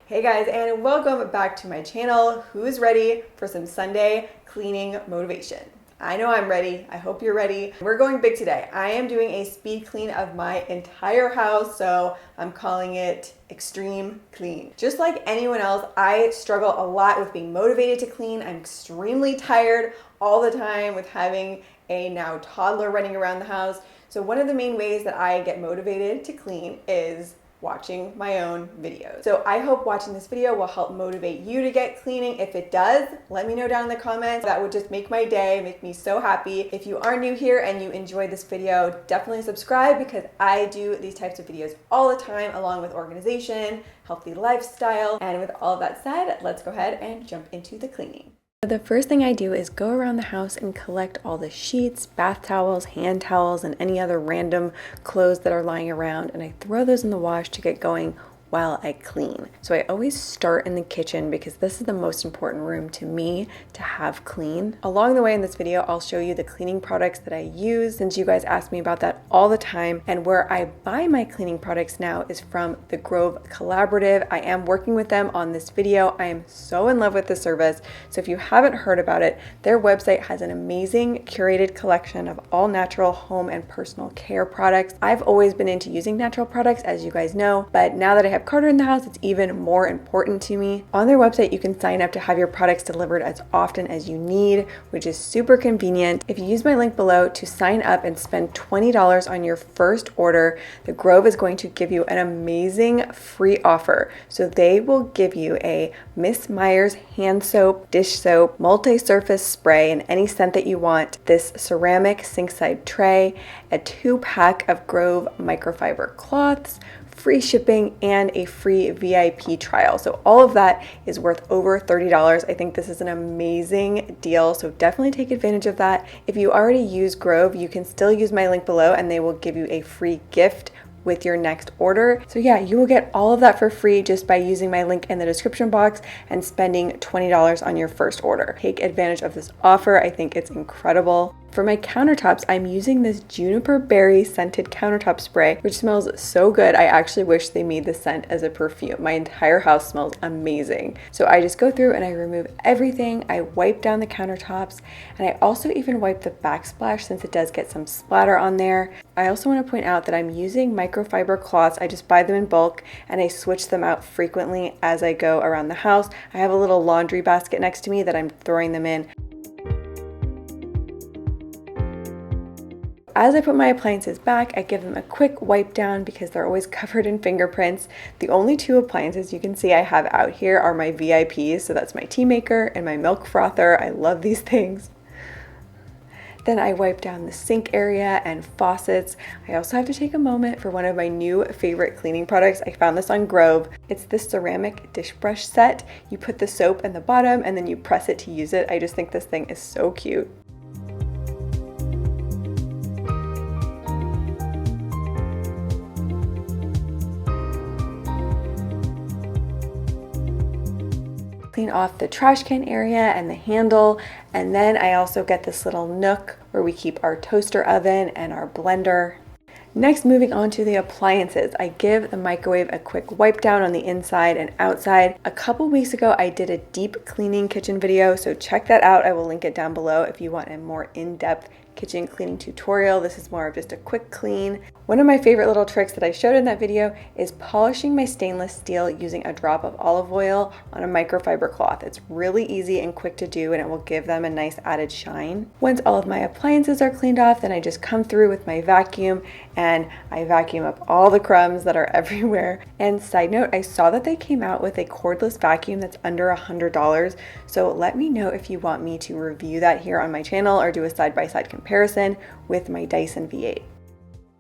Hey guys, and welcome back to my channel. Who's ready for some Sunday cleaning motivation? I know I'm ready. I hope you're ready. We're going big today. I am doing a speed clean of my entire house, so I'm calling it extreme clean. Just like anyone else, I struggle a lot with being motivated to clean. I'm extremely tired all the time with having a now toddler running around the house. So one of the main ways that I get motivated to clean is watching my own videos. So I hope watching this video will help motivate you to get cleaning. If it does, let me know down in the comments. That would just make my day, make me so happy. If you are new here and you enjoyed this video, definitely subscribe because I do these types of videos all the time along with organization, healthy lifestyle. And with all of that said, let's go ahead and jump into the cleaning. The first thing I do is go around the house and collect all the sheets, bath towels, hand towels, and any other random clothes that are lying around, and I throw those in the wash to get going while I clean. So I always start in the kitchen because this is the most important room to me to have clean. Along the way in this video, I'll show you the cleaning products that I use since you guys ask me about that all the time. And where I buy my cleaning products now is from the Grove Collaborative. I am working with them on this video. I am so in love with the service. So if you haven't heard about it, their website has an amazing curated collection of all natural home and personal care products. I've always been into using natural products, as you guys know, but now that I have Carter in the house, it's even more important to me. On their website, you can sign up to have your products delivered as often as you need, which is super convenient. If you use my link below to sign up and spend $20 on your first order, the Grove is going to give you an amazing free offer. So they will give you a Miss Meyers hand soap, dish soap, multi-surface spray in any scent that you want, this ceramic Sinkside tray, a 2-pack of Grove microfiber cloths, free shipping, and a free VIP trial. So all of that is worth over $30. I think this is an amazing deal, so definitely take advantage of that. If you already use Grove, you can still use my link below and they will give you a free gift with your next order. So yeah, you will get all of that for free just by using my link in the description box and spending $20 on your first order. Take advantage of this offer. I think it's incredible. For my countertops, I'm using this juniper berry scented countertop spray, which smells so good. I actually wish they made the scent as a perfume. My entire house smells amazing. So I just go through and I remove everything. I wipe down the countertops, and I also even wipe the backsplash since it does get some splatter on there. I also want to point out that I'm using microfiber cloths. I just buy them in bulk and I switch them out frequently as I go around the house. I have a little laundry basket next to me that I'm throwing them in. As I put my appliances back, I give them a quick wipe down because they're always covered in fingerprints. The only 2 appliances you can see I have out here are my VIPs, so that's my tea maker and my milk frother. I love these things. Then I wipe down the sink area and faucets. I also have to take a moment for one of my new favorite cleaning products. I found this on Grove. It's this ceramic dish brush set. You put the soap in the bottom and then you press it to use it. I just think this thing is so cute. Clean off the trash can area and the handle, and then I also get this little nook where we keep our toaster oven and our blender. Next, moving on to the appliances, I give the microwave a quick wipe down on the inside and outside. A couple weeks ago, I did a deep cleaning kitchen video, so check that out. I will link it down below if you want a more in-depth kitchen cleaning tutorial. This is more of just a quick clean. One of my favorite little tricks that I showed in that video is polishing my stainless steel using a drop of olive oil on a microfiber cloth. It's really easy and quick to do, and it will give them a nice added shine. Once all of my appliances are cleaned off, then I just come through with my vacuum and I vacuum up all the crumbs that are everywhere. And side note, I saw that they came out with a cordless vacuum that's under $100. So let me know if you want me to review that here on my channel or do a side-by-side comparison with my Dyson V8.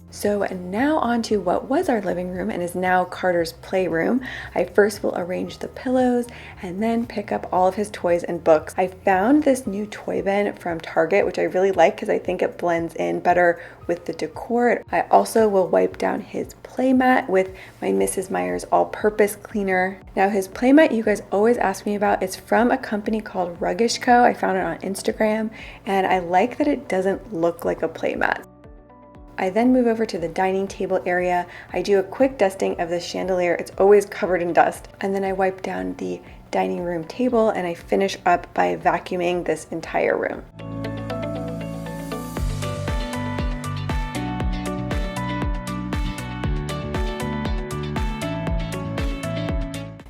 So now on to what was our living room and is now Carter's playroom. I first will arrange the pillows and then pick up all of his toys and books. I found this new toy bin from Target, which I really like because I think it blends in better with the decor. I also will wipe down his playmat with my Mrs. Meyers all-purpose cleaner. Now his playmat you guys always ask me about. It's from a company called Ruggishco. I found it on Instagram and I like that it doesn't look like a playmat. I then move over to the dining table area. I do a quick dusting of the chandelier. It's always covered in dust. And then I wipe down the dining room table and I finish up by vacuuming this entire room.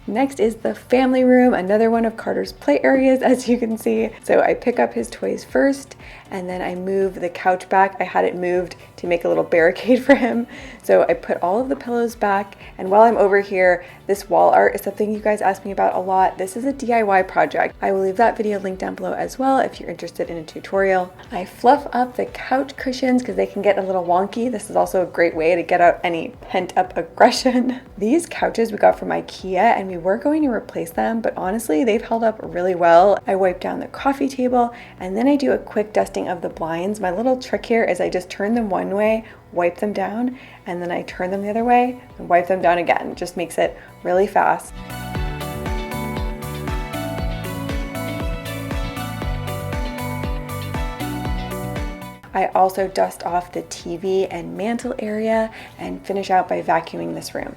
Next is the family room, another one of Carter's play areas, as you can see. So I pick up his toys first, and then I move the couch back. I had it moved to make a little barricade for him. So I put all of the pillows back, and while I'm over here, this wall art is something you guys ask me about a lot. This is a DIY project. I will leave that video linked down below as well if you're interested in a tutorial. I fluff up the couch cushions because they can get a little wonky. This is also a great way to get out any pent-up aggression. These couches we got from IKEA, and we were going to replace them, but honestly, they've held up really well. I wipe down the coffee table, and then I do a quick dusting of the blinds. My little trick here is I just turn them one way, wipe them down, and then I turn them the other way and wipe them down again. It just makes it really fast. I also dust off the TV and mantle area and finish out by vacuuming this room.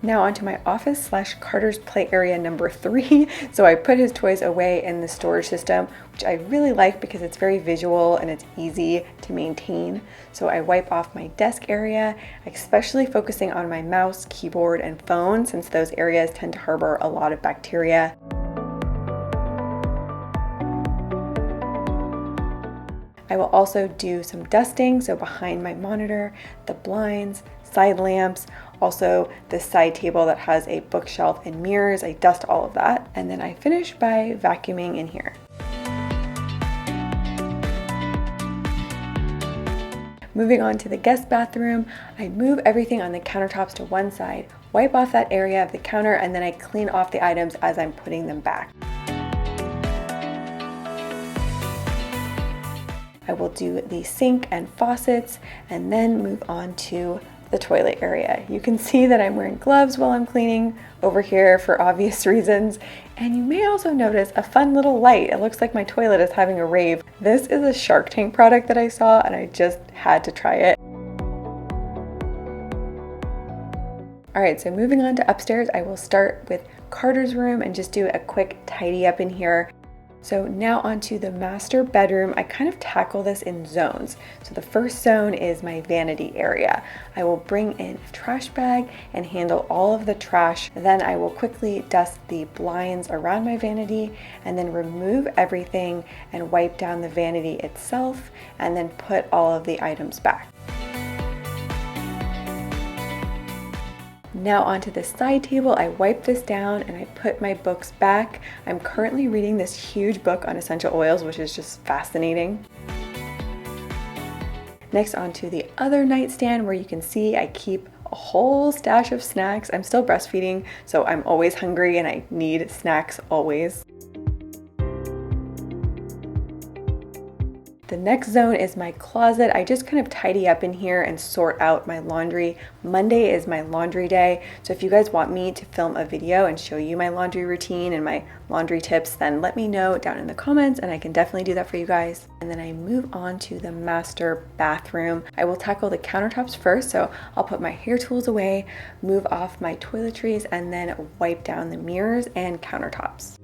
Now onto my office / Carter's play area number 3. So I put his toys away in the storage system, which I really like because it's very visual and it's easy to maintain. So I wipe off my desk area, especially focusing on my mouse, keyboard, and phone, since those areas tend to harbor a lot of bacteria. I will also do some dusting, so behind my monitor, the blinds, side lamps, also the side table that has a bookshelf and mirrors. I dust all of that, and then I finish by vacuuming in here. Moving on to the guest bathroom, I move everything on the countertops to one side, wipe off that area of the counter, and then I clean off the items as I'm putting them back. I will do the sink and faucets and then move on to the toilet area. You can see that I'm wearing gloves while I'm cleaning over here for obvious reasons. And you may also notice a fun little light. It looks like my toilet is having a rave. This is a Shark Tank product that I saw and I just had to try it. All right, so moving on to upstairs, I will start with Carter's room and just do a quick tidy up in here. So now onto the master bedroom. I kind of tackle this in zones. So the first zone is my vanity area. I will bring in a trash bag and handle all of the trash. Then I will quickly dust the blinds around my vanity and then remove everything and wipe down the vanity itself and then put all of the items back. Now onto the side table, I wipe this down and I put my books back. I'm currently reading this huge book on essential oils, which is just fascinating. Next onto the other nightstand where you can see I keep a whole stash of snacks. I'm still breastfeeding, so I'm always hungry and I need snacks always. The next zone is my closet. I just kind of tidy up in here and sort out my laundry. Monday is my laundry day, so if you guys want me to film a video and show you my laundry routine and my laundry tips, then let me know down in the comments and I can definitely do that for you guys. And then I move on to the master bathroom. I will tackle the countertops first, so I'll put my hair tools away, move off my toiletries, and then wipe down the mirrors and countertops.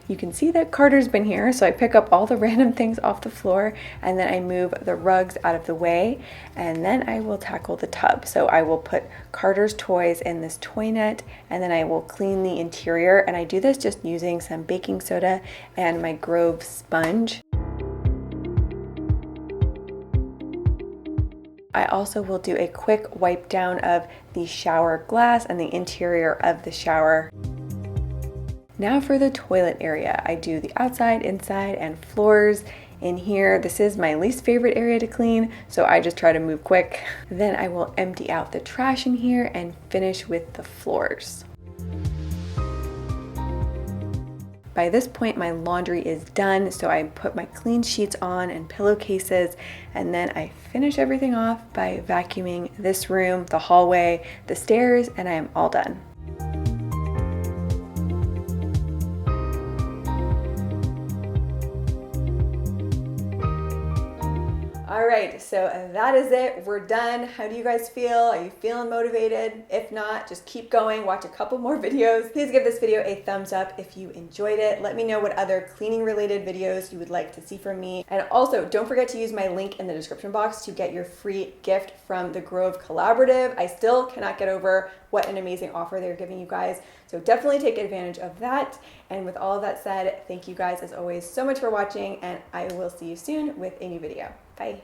You can see that Carter's been here, so I pick up all the random things off the floor and then I move the rugs out of the way, and then I will tackle the tub. So I will put Carter's toys in this toy net and then I will clean the interior, and I do this just using some baking soda and my Grove sponge. I also will do a quick wipe down of the shower glass and the interior of the shower. Now for the toilet area, I do the outside, inside, and floors in here. This is my least favorite area to clean, so I just try to move quick. Then I will empty out the trash in here and finish with the floors. By this point, my laundry is done, so I put my clean sheets on and pillowcases, and then I finish everything off by vacuuming this room, the hallway, the stairs, and I am all done. right, so that is it. We're done. How do you guys feel? Are you feeling motivated? If not, just keep going. Watch a couple more videos. Please give this video a thumbs up if you enjoyed it. Let me know what other cleaning related videos you would like to see from me. And also, don't forget to use my link in the description box to get your free gift from the Grove Collaborative. I still cannot get over what an amazing offer they're giving you guys. So definitely take advantage of that. And with all of that said, thank you guys as always so much for watching, and I will see you soon with a new video. Bye.